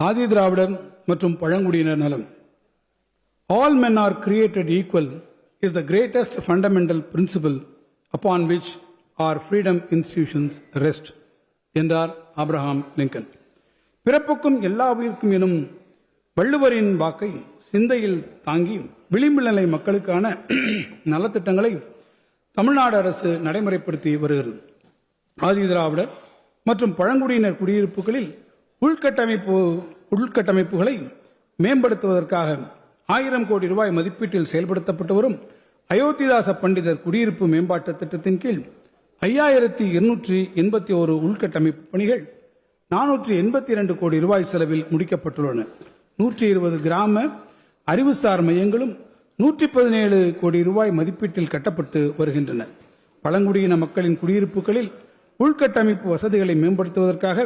ஆதி திராவிடர் மற்றும் பழங்குடியினர் நலம். All men are created equal is the greatest fundamental principle upon which our freedom institutions rest என்றார் Abraham Lincoln. பிறப்புக்கும் எல்லா உயிர்க்கும் எனும் வள்ளுவரின் வாக்கை சிந்தையில் தாங்கி விளிம்பு நிலை மக்களுக்கான நலத்திட்டங்களை தமிழ்நாடு அரசு நடைமுறைப்படுத்தி வருகிறது. ஆதி திராவிடர் மற்றும் பழங்குடியினர் குடியிருப்புகளில் உள்கட்டமைப்புகளை மேம்படுத்துவதற்காக 1000 கோடி ரூபாய் மதிப்பீட்டில் செயல்படுத்தப்பட்டு வரும் அயோத்திதாச பண்டிதர் குடியிருப்பு மேம்பாட்டு திட்டத்தின் கீழ் 5281 உள்கட்டமைப்பு பணிகள் 482 கோடி ரூபாய் செலவில் முடிக்கப்பட்டுள்ளன. 120 கிராம அறிவுசார் மையங்களும் 117 கோடி ரூபாய் மதிப்பீட்டில் கட்டப்பட்டு வருகின்றன. பழங்குடியின மக்களின் குடியிருப்புகளில் உள்கட்டமைப்பு வசதிகளை மேம்படுத்துவதற்காக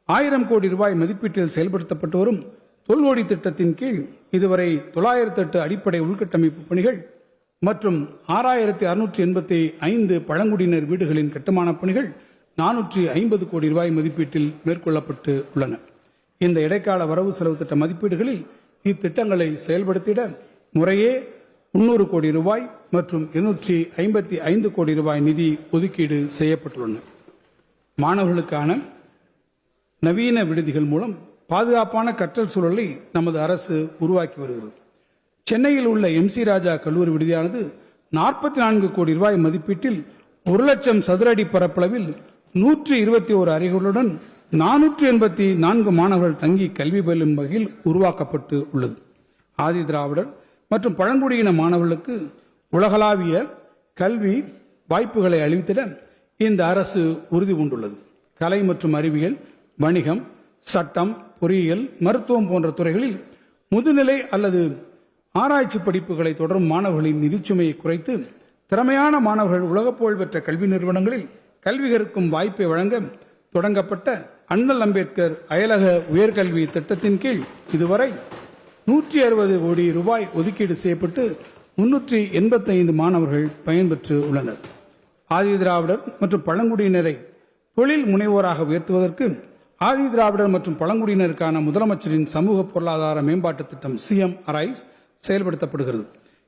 1000 கோடி ரூபாய் மதிப்பீட்டில் செயல்படுத்தப்பட்டு வரும் தொல்கொடி திட்டத்தின் கீழ் இதுவரை 908 அடிப்படை உள்கட்டமைப்பு பணிகள் மற்றும் 6685 பழங்குடியினர் வீடுகளின் கட்டுமான பணிகள் 450 கோடி ரூபாய் மதிப்பீட்டில் மேற்கொள்ளப்பட்டு உள்ளன. இந்த இடைக்கால வரவு செலவு திட்ட மதிப்பீடுகளில் இத்திட்டங்களை செயல்படுத்திட முறையே 300 கோடி ரூபாய் மற்றும் 255 கோடி ரூபாய் நிதி ஒதுக்கீடு செய்யப்பட்டுள்ளன. மாணவர்களுக்கான நவீன விடுதிகள் மூலம் பாதுகாப்பான கற்றல் சூழலை நமது அரசு உருவாக்கி வருகிறது. சென்னையில் உள்ள MC ராஜா கல்லூரி விடுதியானது 44 கோடி ரூபாய் மதிப்பீட்டில் 1,00,000 சதுர அடி பரப்பளவில் 121 அறைகளுடன் 484 மாணவர்கள் தங்கி கல்வி பயிலும் வகையில் உருவாக்கப்பட்டு உள்ளது. ஆதி திராவிடர் மற்றும் பழங்குடியின மாணவர்களுக்கு உலகளாவிய கல்வி வாய்ப்புகளை அளித்திட இந்த அரசு உறுதி பூண்டுள்ளது. கலை மற்றும் அறிவியல், வணிகம், சட்டம், பொறியியல், மருத்துவம் போன்ற துறைகளில் முதுநிலை அல்லது ஆராய்ச்சி படிப்புகளை தொடரும் மாணவர்களின் நிதிச்சுமையை குறைத்து திறமையான மாணவர்கள் உலகப் புகழ்பெற்ற கல்வி நிறுவனங்களில் கல்வி கற்கும் வாய்ப்பை வழங்க தொடங்கப்பட்ட அண்ணல் அம்பேத்கர் அயலக உயர்கல்வி திட்டத்தின் கீழ் இதுவரை 160 கோடி ரூபாய் ஒதுக்கீடு செய்யப்பட்டு 385 மாணவர்கள் பயன்பெற்று உள்ளனர். ஆதி திராவிடர் மற்றும் பழங்குடியினரை தொழில் முனைவோராக உயர்த்துவதற்கு ஆதி திராவிடர் மற்றும் பழங்குடியினருக்கான முதலமைச்சரின் சமூக பொருளாதார மேம்பாட்டு திட்டம் CM Arise செயல்படுத்தப்படுகிறது.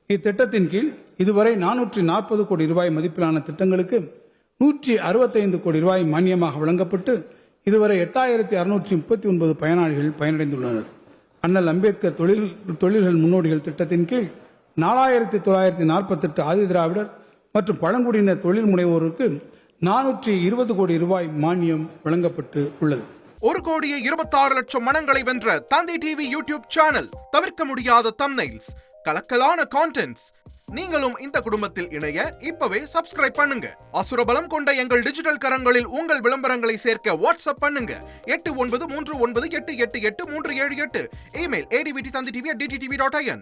இத்திட்டத்தின் கீழ் இதுவரை 440 கோடி ரூபாய் மதிப்பிலான திட்டங்களுக்கு 165 கோடி ரூபாய் மானியமாக வழங்கப்பட்டு இதுவரை 8639 பயனாளிகள் பயனடைந்துள்ளனர். அண்ணல் அம்பேத்கர் தொழில்கள் முன்னோடிகள் திட்டத்தின் கீழ் 4948 ஆதி திராவிடர் மற்றும் பழங்குடியினர் தொழில் முனைவோருக்கு 420 கோடி ரூபாய் மானியம் வழங்கப்பட்டு உள்ளது. 1,26,00,000 மனங்களை வென்ற தந்தி டிவி யூடியூப் சேனல். தவிர்க்க முடியாத தம்ப்நெயில்ஸ், கலக்கலான கான்டென்ட்ஸ். நீங்களும் இந்த குடும்பத்தில் இணைய இப்பவே சப்ஸ்கிரைப் பண்ணுங்க. அசுரபலம் கொண்ட எங்கள் டிஜிட்டல் கரங்களில் உங்கள் விளம்பரங்களை சேர்க்க வாட்ஸ்அப் பண்ணுங்க. 8939888378. Email advttv@dttv.in.